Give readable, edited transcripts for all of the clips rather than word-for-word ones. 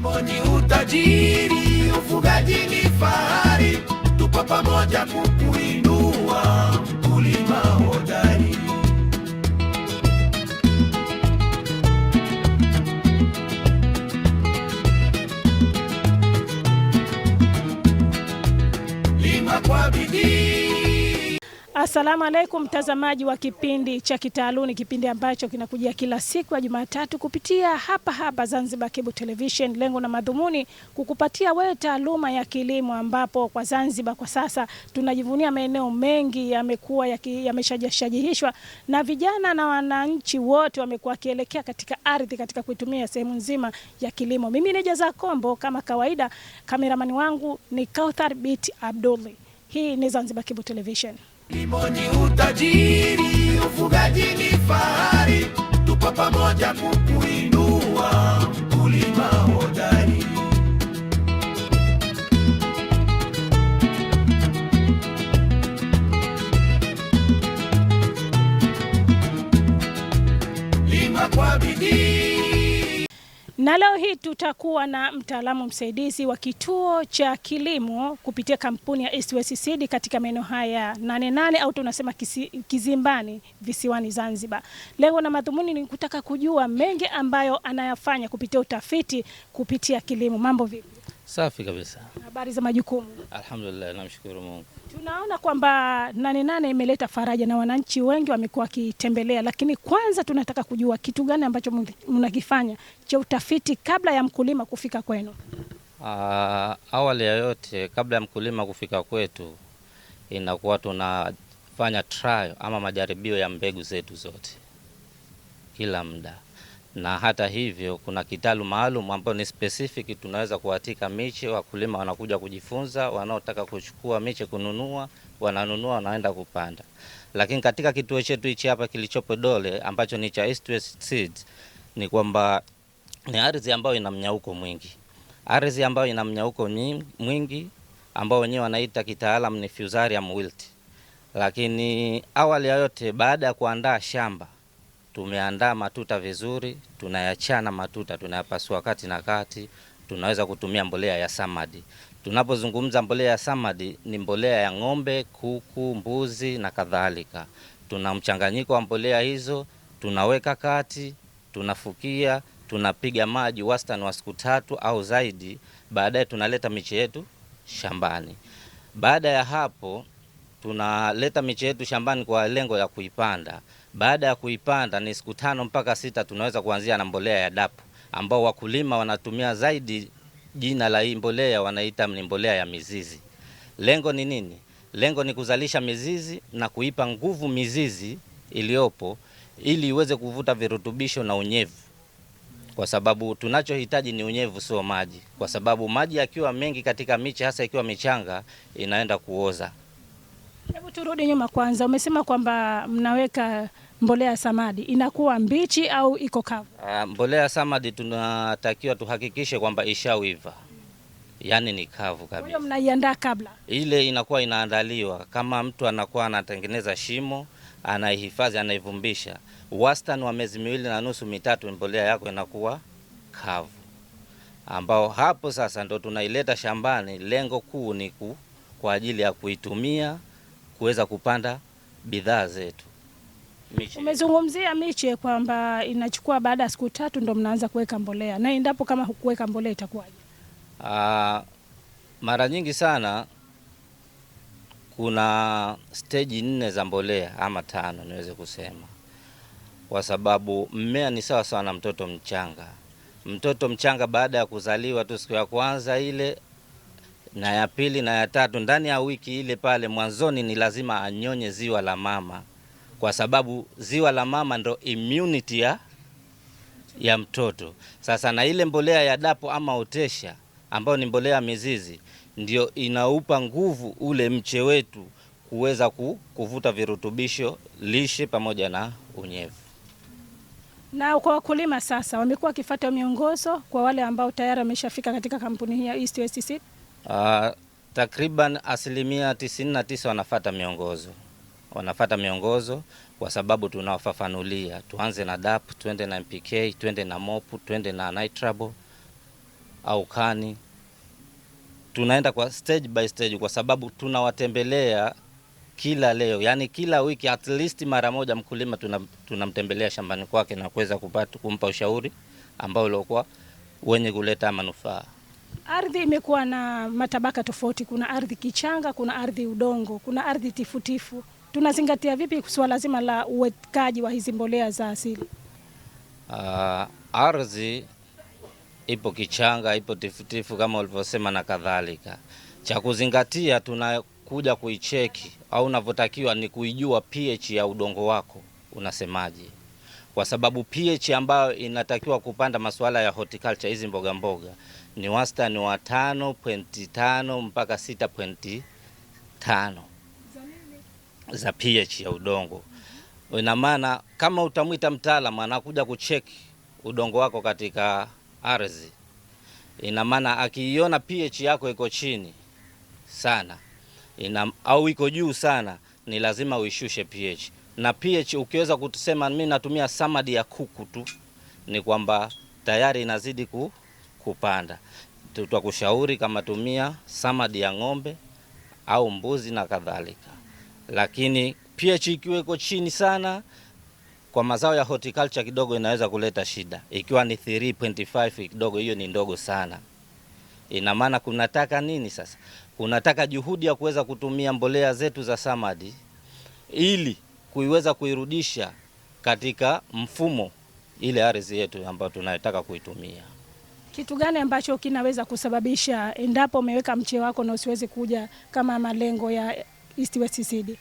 Kilimo ni utajiri, ufugaji ni fahari, tupo pamoja kukuinua mkulima hodari. Lima kwa bidii. Asalamu alaikum mtazamaji wa kipindi cha Kitaaluni, kipindi ambacho kinakujia kila siku ya Jumatatu kupitia hapa Zanzibar Cable Television. Lengo na madhumuni kukupatia wewe taaluma ya kilimo, ambapo kwa Zanzibar kwa sasa tunajivunia maeneo mengi yamekuwa yameshajihishwa na vijana na wananchi wote wamekuwa kielekea katika ardhi katika kuitumia sehemu nzima ya kilimo. Mimi ni Jaza Kombo kama kawaida, kameramani wangu ni Kauthar Biti Abdulli. Hii ni Zanzibar Cable Television. Kilimo ni utajiri, ufugaji ni fahari, tupo pamoja kukuinua mkulima hodari. Lima kwa bidii. Na leo hii tutakuwa na mtaalamu msaidizi wa kituo cha kilimo kupitia kampuni ya East West Seed katika maeneo haya 88 au tunasema Kizimbani visiwani Zanzibar. Lengo na madhumuni ni kutaka kujua mengi ambayo anayafanya kupitia utafiti kupitia kilimo. Mambo vipi? Safi kabisa. Habari za majukumu? Alhamdulillah, namshukuru Mungu. Tunaona kwamba 88 imeleta faraja na wananchi wengi wamekuwa kitembelea, lakini kwanza tunataka kujua kitu gani ambacho mnakifanya cha utafiti kabla ya mkulima kufika kwenu. Awali ya yote, kabla ya mkulima kufika kwetu, inakuwa tunafanya trial ama majaribio ya mbegu zetu zote kila muda. Na hata hivyo kuna kitalu maalum ambao ni specific, tunaweza kuatika miche, wakulima wanakuja kujifunza, wanaotaka kuchukua miche kununua, wananunua, wanaenda kupanda. Lakini katika kituo chetu hichi hapa kilichopo Dole ambacho ni cha East West Seed, ni kwamba ni ardhi ambayo ina mnyauko mwingi. Ardhi ambayo ina mnyauko mwingi ambao wenyewe wanaita kitaalamu ni Fusarium wilt. Lakini awali ya yote, baada ya kuandaa shamba, tumeandaa matuta vizuri, tunayachana matuta, tunayapasua kati na kati, tunaweza kutumia mbolea ya samadi. Tunapozungumza mbolea ya samadi ni mbolea ya ng'ombe, kuku, mbuzi na kadhalika. Tuna mchanganyiko wa mbolea hizo, tunaweka kati, tunafukia, tunapiga maji wastani wa siku 3 au zaidi, baadaye tunaleta miche yetu shambani. Baada ya hapo tunaleta miche yetu shambani kwa lengo ya kuipanda. Baada ya kuipanda ni siku 5 mpaka 6 tunaweza kuanzia na mbolea ya DAP ambao wakulima wanatumia zaidi. Jina la hii mbolea wanaita ni mbolea ya mizizi. Lengo ni nini? Lengo ni kuzalisha mizizi na kuipa nguvu mizizi iliyopo ili iweze kuvuta virutubisho na unyevu. Kwa sababu tunachohitaji ni unyevu, sio maji. Kwa sababu maji yakiwa mengi katika miche, hasa ikiwa michanga, inaenda kuoza. Hebu turudi nyuma kwanza. Umesema kwamba mnaweka mbolea samadi, inakuwa mbichi au iko kavu? Mbolea samadi tunatakiwa tuhakikishe kwamba ishawiva, yani ni kavu kabisa. Kwa hiyo mnaiandaa kabla? Ile inakuwa inaandaliwa kama mtu anakuwa anatengeneza shimo, anaihifadhi, anaivumbisha. Wastani wa miezi 2.5 mitatu mbolea yako inakuwa kavu, ambao hapo sasa ndo tunaileta shambani. Lengo kuu ni kwa ajili ya kuitumia kuweza kupanda bidhaa zetu. Miche. Umezungumzia miche kwamba inachukua baada ya siku 3 ndo mnaanza kuweka mbolea, na endapo kama hukuweka mbolea itakuwaje? Mara nyingi sana kuna stage 4 za mbolea ama 5 niweze kusema, kwa sababu mmea ni sawa sawa na mtoto mchanga. Mtoto mchanga baada ya kuzaliwa tu, siku ya kwanza ile na ya pili na ya 3, ndani ya wiki ile pale mwanzoni ni lazima anyonye ziwa la mama, kwa sababu ziwa la mama ndo immunity ya mtoto. Sasa na ile mbolea ya dapo ama otesha ambayo ni mbolea mizizi ndio inaupa nguvu ule mche wetu kuweza kuvuta virutubisho, lishe pamoja na unyevu. Na kwa wakulima sasa wamekuwa wakifuata miongozo, kwa wale ambao tayari wameshafika katika kampuni hii ya East West Seed? Takriban 99% wanafuata miongozo, kwa sababu tunawafafanulia tuanze na DAP, twende na MPK, twende na MOP, twende na Nitrabo. au kani. Tunaenda kwa stage by stage kwa sababu tunawatembelea kila leo, yani kila wiki at least mara moja mkulima tunamtembelea shambani kwake na kuweza kumpa ushauri ambao ulikuwa wenye kuleta manufaa. Ardhi imekuwa na matabaka tofauti, kuna ardhi kichanga, kuna ardhi udongo, kuna ardhi tifutifu. Tunazingatia vipi swala zima la uwekaji wa hizi mbolea za asili? Ardhi ipo kichanga, ipo tifutifu kama ulivyosema na kadhalika. Cha kuzingatia tunakuja kuicheki au unavyotakiwa ni kuijua pH ya udongo wako unasemaje. Kwa sababu pH ambayo inatakiwa kupanda masuala ya horticulture hizi mboga mboga ni wastani wa 5.5 mpaka 6.5 za pH ya udongo. Ina maana kama utamwita mtaalamu anakuja kucheki udongo wako katika ardhi, ina maana akiiona pH yako iko chini sana au iko juu sana, ni lazima uishushe pH. Na pH ukiweza kutusema mimi natumia samadi ya kuku tu, ni kwamba tayari inazidi kupanda. Tutakushauri kama tumia samadi ya ng'ombe au mbuzi na kadhalika. Lakini pH ikiwa iko chini sana kwa mazao ya horticulture kidogo inaweza kuleta shida. Ikiwa ni 3.5 kidogo, hiyo ni ndogo sana. Ina maana kunataka nini sasa? Kunataka juhudi ya kuweza kutumia mbolea zetu za samadi ili kuiweza kuirudisha katika mfumo ile ardhi yetu ambayo tunayotaka kuitumia. Kitu gani ambacho kinaweza kusababisha endapo umeweka mche wako na usiweze kuja kama malengo ya East West Seed?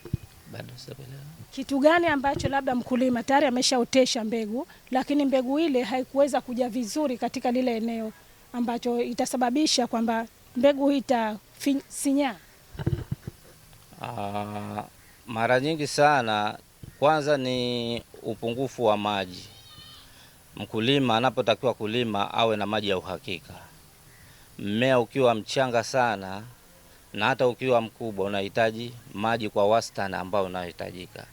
Bado sielewi. Kitu gani ambacho labda mkulima tayari ameshaotesha mbegu lakini mbegu ile haikuweza kuja vizuri katika lile eneo ambacho itasababisha kwamba mbegu hii itasinyaa? Mara nyingi sana kwanza ni upungufu wa maji. Mkulima anapotakiwa kulima awe na maji ya uhakika. Mmea ukiwa mchanga sana na hata ukiwa mkubwa unahitaji maji kwa wastani ambao unahitajika.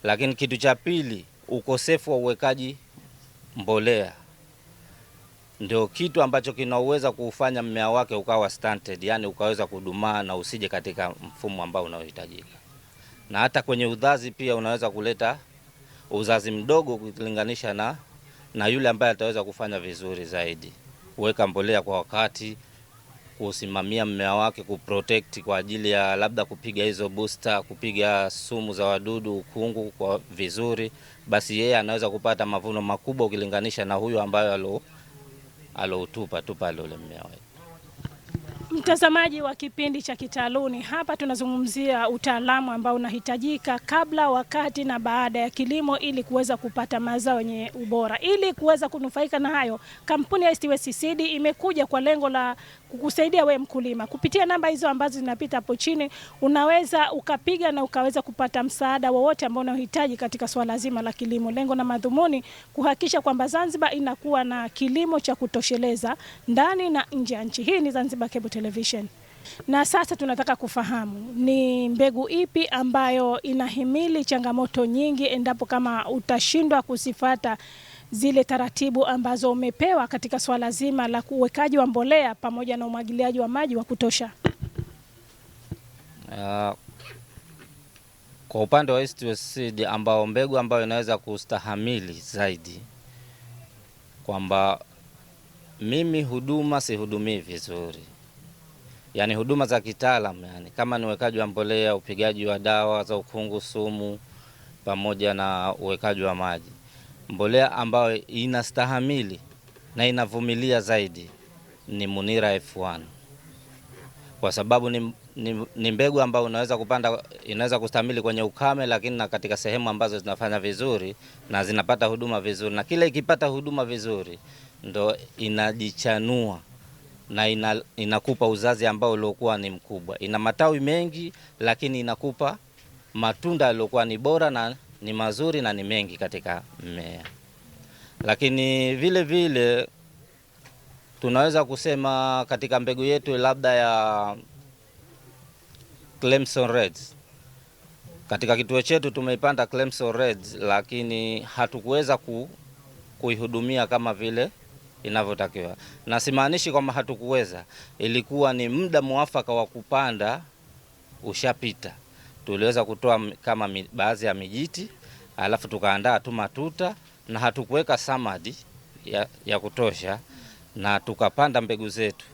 Lakini kitu cha pili, ukosefu wa uwekaji mbolea ndio kitu ambacho kinaweza kufanya mmea wake ukawa stunted, yani ukaweza kudumaa na usije katika mfumo ambao unaohitajika. Na hata kwenye uzazi pia unaweza kuleta uzazi mdogo kulinganisha na yule ambaye ataweza kufanya vizuri zaidi. Kuweka mbolea kwa wakati, kusimamia mmea wake, kuprotect kwa ajili ya labda kupiga hizo booster, kupiga sumu za wadudu, ukungu kwa vizuri, basi yeye anaweza kupata mavuno makubwa ukilinganisha na huyo ambaye aloutupa ule mmea wake. Mtazamaji wa kipindi cha Kitaaluni, hapa tunazungumzia utaalamu ambao unahitajika kabla, wakati na baada ya kilimo ili kuweza kupata mazao yenye ubora. Ili kuweza kunufaika na hayo, kampuni ya East West Seed imekuja kwa lengo la kukusaidia wewe mkulima. Kupitia namba hizo ambazo zinapita hapo chini, unaweza ukapiga na ukaweza kupata msaada wowote ambao unahitaji katika swala zima la kilimo. Lengo na madhumuni kuhakikisha kwamba Zanzibar inakuwa na kilimo cha kutosheleza ndani na nje ya nchi. Hii ni Zanzibar Cable Television. Na sasa tunataka kufahamu ni mbegu ipi ambayo inahimili changamoto nyingi endapo kama utashindwa kusifata zile taratibu ambazo umepewa katika swala zima la uwekaji wa mbolea pamoja na umwagiliaji wa maji wa kutosha. Kwa upande wa East West Seed ambao mbegu ambayo inaweza kustahamili zaidi, kwamba mimi huduma sihudumii vizuri. Yani huduma za kitaalamu, yani kama ni uwekaji wa mbolea, upigaji wa dawa za ukungu, sumu pamoja na uwekaji wa maji. Mbolea ambayo inastahamili na inavumilia zaidi ni Munira F1. Kwa sababu ni mbegu ambayo unaweza kupanda, inaweza kustahimili kwenye ukame, lakini na katika sehemu ambazo zinafanya vizuri na zinapata huduma vizuri, na kile ikipata huduma vizuri ndo inajichanua na inakupa uzazi ambao uliokuwa ni mkubwa. Ina matawi mengi lakini inakupa matunda yaliokuwa ni bora na ni mazuri na ni mengi katika mmea. Lakini vile vile tunaweza kusema katika mbegu yetu labda ya Clemson Reds. Katika kituo chetu tumeipanda Clemson Reds, lakini hatukuweza kuihudumia kama vile inavyotakiwa. Na simaanishi kwamba hatukuweza, ilikuwa ni muda muafaka wa kupanda ushapita. Tuliweza kutoa kama baadhi ya mijiti, alafu tukaandaa tu matuta na hatukuweka samadi ya kutosha, na tukapanda mbegu zetu,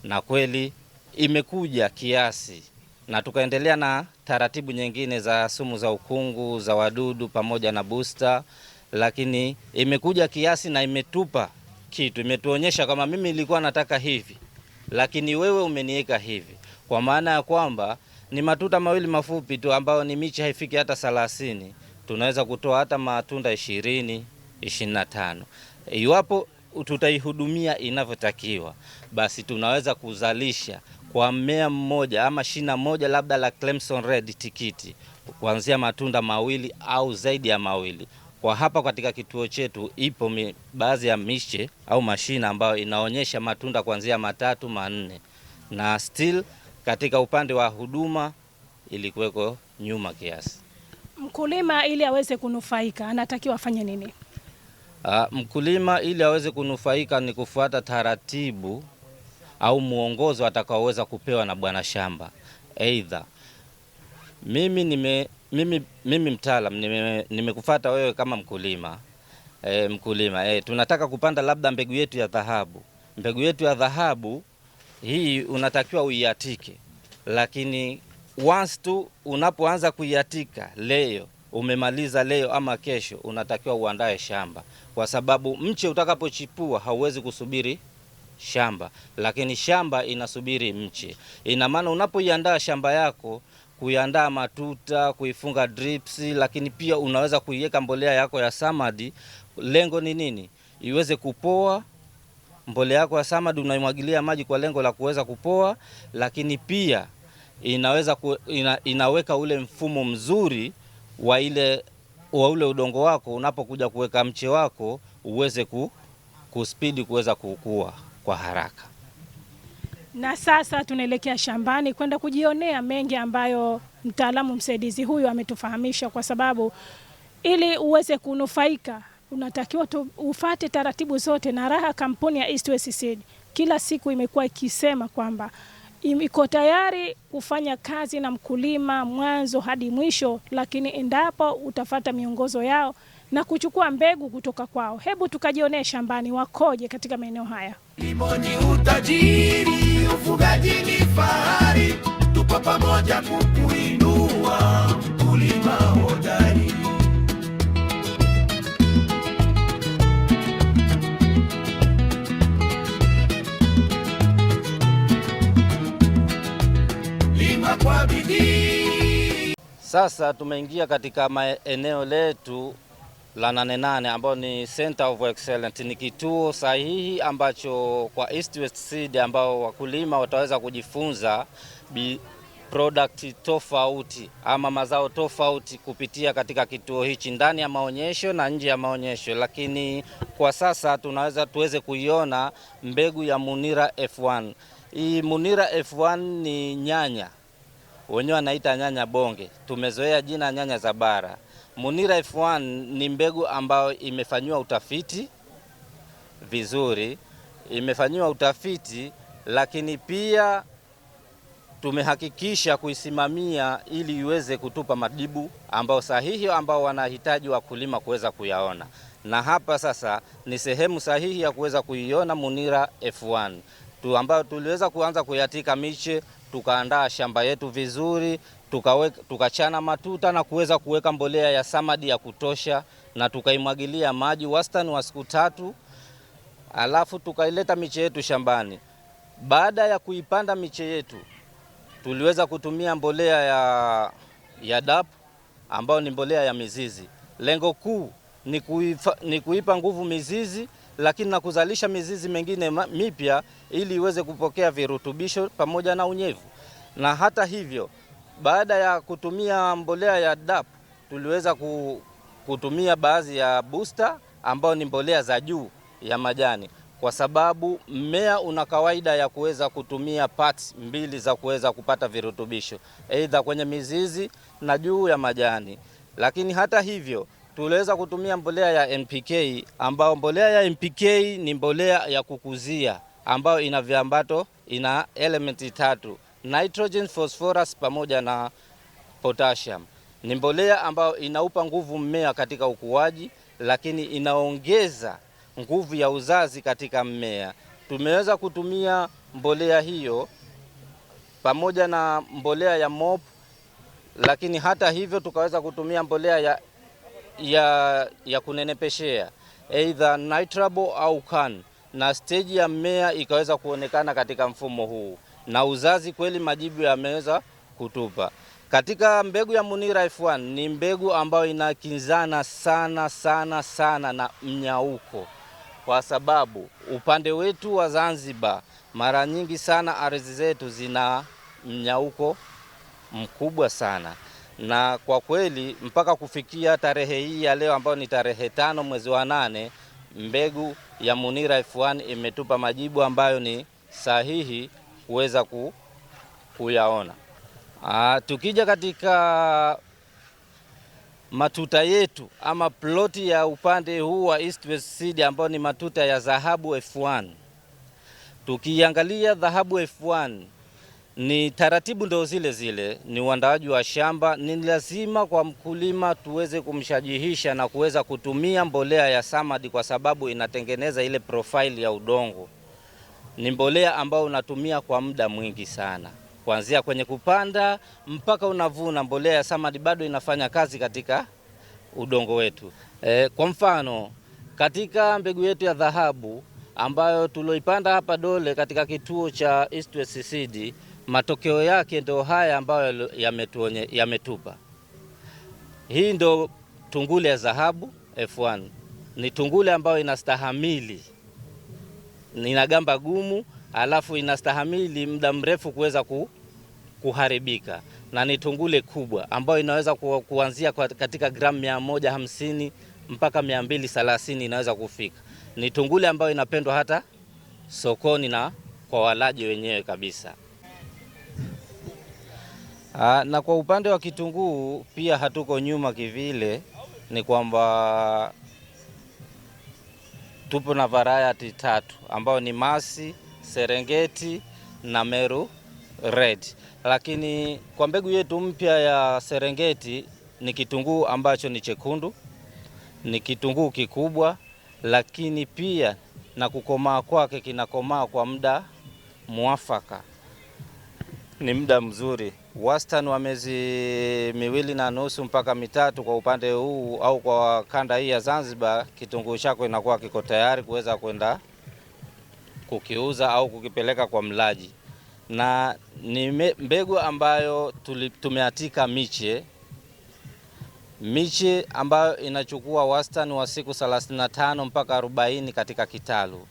na kweli imekuja kiasi, na tukaendelea na taratibu nyingine za sumu za ukungu, za wadudu pamoja na booster, lakini imekuja kiasi na imetupa kitu, imetuonyesha kama mimi nilikuwa nataka hivi, lakini wewe umeniweka hivi, kwa maana ya kwamba ni matuta mawili mafupi tu ambayo ni miche haifiki hata 30, tunaweza kutoa hata matunda 20, 25. Iwapo tutaihudumia inavyotakiwa, basi tunaweza kuzalisha kwa mmea mmoja ama shina moja labda la Clemson Red tikiti kuanzia matunda mawili au zaidi ya mawili. Kwa hapa katika kituo chetu ipo baadhi ya miche au mashina ambayo inaonyesha matunda kuanzia 3, 4, na still katika upande wa huduma ilikuweko nyuma kiasi. Mkulima ili aweze kunufaika anatakiwa afanye nini? Mkulima ili aweze kunufaika ni kufuata taratibu au muongozo atakaoweza kupewa na bwana shamba. Aidha mimi mtaalam nimekufuata wewe kama mkulima. Tunataka kupanda labda mbegu yetu ya dhahabu. Mbegu yetu ya dhahabu hii unatakiwa uiatike, lakini once tu unapoanza kuiatika leo, umemaliza leo ama kesho, unatakiwa uandae shamba, kwa sababu mche utakapochipua hauwezi kusubiri shamba, lakini shamba inasubiri mche. Ina maana unapoiandaa shamba yako, kuiandaa matuta, kuifunga drips, lakini pia unaweza kuiweka mbolea yako ya samadi. Lengo ni nini? Iweze kupoa. Mbolea yako ya samadi unaimwagilia maji kwa lengo la kuweza kupoa, lakini pia inaweza inaweka ule mfumo mzuri wa ule udongo wako, unapokuja kuweka mche wako uweze kuspidi kuweza kukua kwa haraka. Na sasa tunaelekea shambani kwenda kujionea mengi ambayo mtaalamu msaidizi huyu ametufahamisha, kwa sababu ili uweze kunufaika unatakiwa ufate taratibu zote, na raha kampuni ya East West Seed kila siku imekuwa ikisema kwamba iko tayari kufanya kazi na mkulima mwanzo hadi mwisho, lakini endapo utafata miongozo yao na kuchukua mbegu kutoka kwao. Hebu tukajionee shambani wakoje katika maeneo haya. Kilimo ni utajiri, ufugaji ni fahari, tupo pamoja kukuinua, mkulima hodari. Lima kwa bidii. Sasa tumeingia katika eneo letu la 88 ambao ni Center of Excellence. Ni kituo sahihi ambacho kwa East West Seed ambao wakulima wataweza kujifunza product tofauti ama mazao tofauti kupitia katika kituo hichi, ndani ya maonyesho na nje ya maonyesho. Lakini kwa sasa tuweze kuiona mbegu ya Munira F1. Hii Munira F1 ni nyanya, wenyewe wanaita nyanya bonge, tumezoea jina nyanya za bara. Munira F1 ni mbegu ambayo imefanywa utafiti vizuri, lakini pia tumehakikisha kuisimamia ili iweze kutupa majibu ambao sahihi ambao wanahitaji wakulima kuweza kuyaona. Na hapa sasa ni sehemu sahihi ya kuweza kuiona Munira F1 ambayo tuliweza kuanza kuyatika miche, tukaandaa shamba yetu vizuri, tukachana matuta na kuweza kuweka mbolea ya samadi ya kutosha, na tukaimwagilia maji wastani wa siku 3, alafu tukaileta miche yetu shambani. Baada ya kuipanda miche yetu, tuliweza kutumia mbolea ya DAP ambayo ni mbolea ya mizizi. Lengo kuu ni kuipa nguvu mizizi, lakini na kuzalisha mizizi mengine mipya ili iweze kupokea virutubisho pamoja na unyevu. Na hata hivyo, baada ya kutumia mbolea ya DAP, tuliweza kutumia baadhi ya booster ambao ni mbolea za juu ya majani, kwa sababu mmea una kawaida ya kuweza kutumia parts mbili za kuweza kupata virutubisho, aidha kwenye mizizi na juu ya majani. Lakini hata hivyo tuliweza kutumia mbolea ya NPK, ambao mbolea ya NPK ni mbolea ya kukuzia ambayo ina viambato, ina elementi 3: nitrogen, phosphorus pamoja na potassium. Ni mbolea ambayo inaupa nguvu mmea katika ukuaji, lakini inaongeza nguvu ya uzazi katika mmea. Tumeweza kutumia mbolea hiyo pamoja na mbolea ya MOP, lakini hata hivyo tukaweza kutumia mbolea ya kunenepeshea either nitrabo au CAN, na stage ya mmea ikaweza kuonekana katika mfumo huu, na uzazi kweli majibu yameweza kutupa. Katika mbegu ya Munira F1 ni mbegu ambayo inakinzana sana na mnyauko, kwa sababu upande wetu wa Zanzibar mara nyingi sana ardhi zetu zina mnyauko mkubwa sana, na kwa kweli mpaka kufikia tarehe hii ya leo ambayo ni tarehe 5 mwezi wa 8, mbegu ya Munira F1 imetupa majibu ambayo ni sahihi kuweza kuyaona. Tukija katika matuta yetu ama ploti ya upande huu wa East West Seed ambao ni matuta ya Dhahabu F1, tukiangalia Dhahabu F1 ni taratibu ndo zile, ni uandaaji wa shamba. Ni lazima kwa mkulima tuweze kumshajihisha na kuweza kutumia mbolea ya Samadi kwa sababu inatengeneza ile profile ya udongo. Ni mbolea ambayo unatumia kwa muda mwingi sana, kuanzia kwenye kupanda mpaka unavuna. Mbolea ya Samadi bado inafanya kazi katika udongo wetu. Kwa mfano katika mbegu yetu ya Dhahabu ambayo tuloipanda hapa Dole katika kituo cha East West Seed, matokeo yake ndio haya ambayo yametupa. Hii ndio tungule ya Dhahabu F1. Ni tungule ambayo inastahamili, ina gamba gumu, alafu inastahamili muda mrefu kuweza kuharibika, na ni tungule kubwa ambayo inaweza kuanzia katika gramu 150 mpaka 230 inaweza kufika. Ni tungule ambayo inapendwa hata sokoni na kwa walaji wenyewe kabisa. Na kwa upande wa kitunguu pia hatuko nyuma kivile, ni kwamba tupo na variety 3 ambayo ni Masi, Serengeti na Meru Red. Lakini kwa mbegu yetu mpya ya Serengeti ni kitunguu ambacho ni chekundu, ni kitunguu kikubwa, lakini pia na kukomaa kwake kinakomaa kwa muda muafaka, ni muda mzuri, wastani wa miezi 2.5 mpaka 3 kwa upande huu au kwa kanda hii ya Zanzibar. Kitunguu chako inakuwa kiko tayari kuweza kwenda kukiuza au kukipeleka kwa mlaji, na ni mbegu ambayo tumeatika miche ambayo inachukua wastani wa siku 35 mpaka 40 katika kitalu.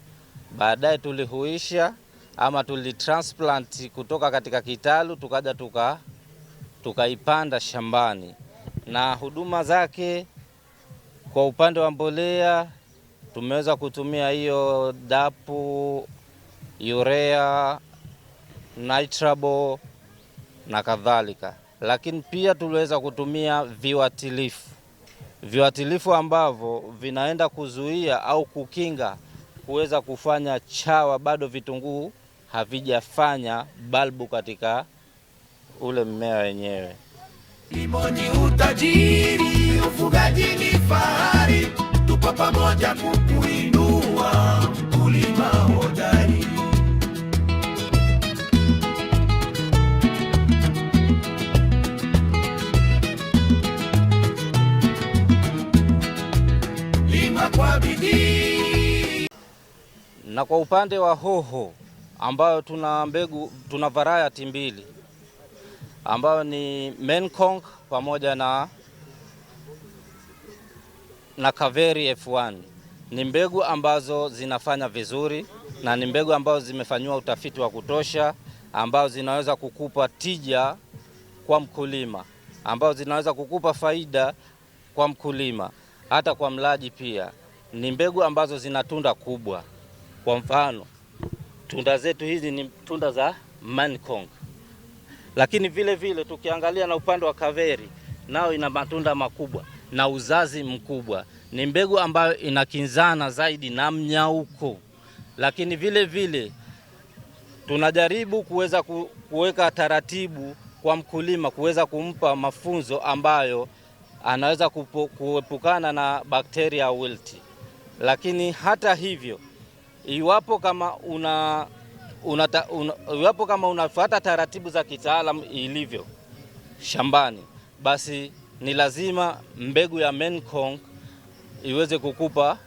Baadaye tulihuisha ama tulitransplant kutoka katika kitalu tukaja tukaipanda shambani. Na huduma zake kwa upande wa mbolea tumeweza kutumia hiyo dapu, urea, nitrabo na kadhalika, lakini pia tuliweza kutumia viuatilifu ambavyo vinaenda kuzuia au kukinga kuweza kufanya chawa bado vitunguu havijafanya balbu katika ule mmea wenyewe. Kilimo ni utajiri, ufugaji ni fahari, tupo pamoja kukuinua, mkulima hodari. Lima kwa bidii. Na kwa upande wa hoho ambayo tuna variety 2 ambayo ni Menkong pamoja na Kaveri F1. Ni mbegu ambazo zinafanya vizuri na ni mbegu ambazo zimefanywa utafiti wa kutosha, ambazo zinaweza kukupa tija kwa mkulima, ambazo zinaweza kukupa faida kwa mkulima hata kwa mlaji pia. Ni mbegu ambazo zina tunda kubwa. Kwa mfano tunda zetu hizi ni tunda za Menkong, lakini vile tukiangalia na upande wa Kaveri nao ina matunda makubwa, na uzazi mkubwa. Ni mbegu ambayo inakinzana zaidi na mnyauko, lakini vile vile tunajaribu kuweza kuweka taratibu kwa mkulima, kuweza kumpa mafunzo ambayo anaweza kuepukana na bakteria wilt. Lakini hata hivyo, iwapo kama unafuata taratibu za kitaalamu ilivyo shambani, basi ni lazima mbegu ya Mekong iweze kukupa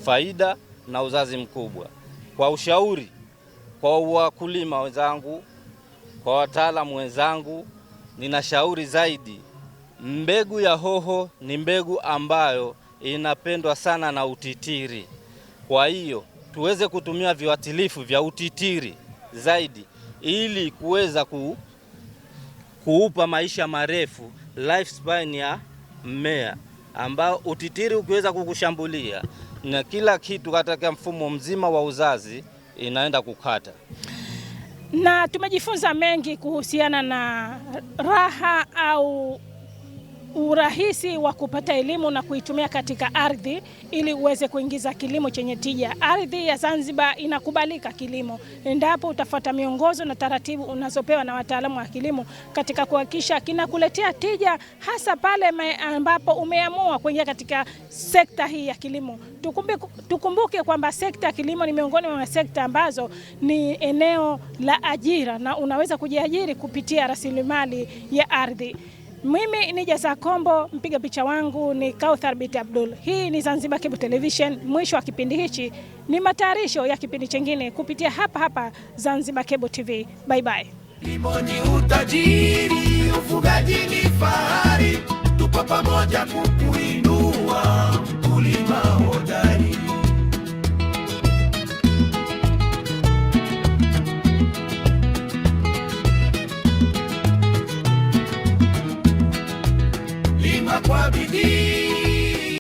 faida na uzazi mkubwa. Kwa ushauri kwa wakulima wenzangu, kwa wataalamu wenzangu, ninashauri zaidi mbegu ya hoho ni mbegu ambayo inapendwa sana na utitiri. Kwa hiyo tuweze kutumia viuatilifu vya utitiri zaidi ili kuweza kuupa maisha marefu, lifespan ya mmea, ambao utitiri ukiweza kukushambulia na kila kitu katika mfumo mzima wa uzazi inaenda kukata. Na tumejifunza mengi kuhusiana na raha au urahisi wa kupata elimu na kuitumia katika ardhi ili uweze kuingiza kilimo chenye tija. Ardhi ya Zanzibar inakubalika kilimo endapo utafuata miongozo na taratibu unazopewa na wataalamu wa kilimo katika kuhakikisha kinakuletea tija, hasa pale ambapo umeamua kuingia katika sekta hii ya kilimo. Tukumbuke kwamba sekta ya kilimo ni miongoni mwa sekta ambazo ni eneo la ajira na unaweza kujiajiri kupitia rasilimali ya ardhi. Mimi ni Jasa Kombo, mpiga picha wangu ni Kauthar Binti Abdul. Hii ni Zanzibar Cable Television. Mwisho wa kipindi hichi ni matayarisho ya kipindi chingine kupitia hapa Zanzibar Cable TV. Bye bye. Kilimo ni utajiri, ufugaji ni fahari, tupo pamoja kukuinua, mkulima hodari. Lima kwa bidii.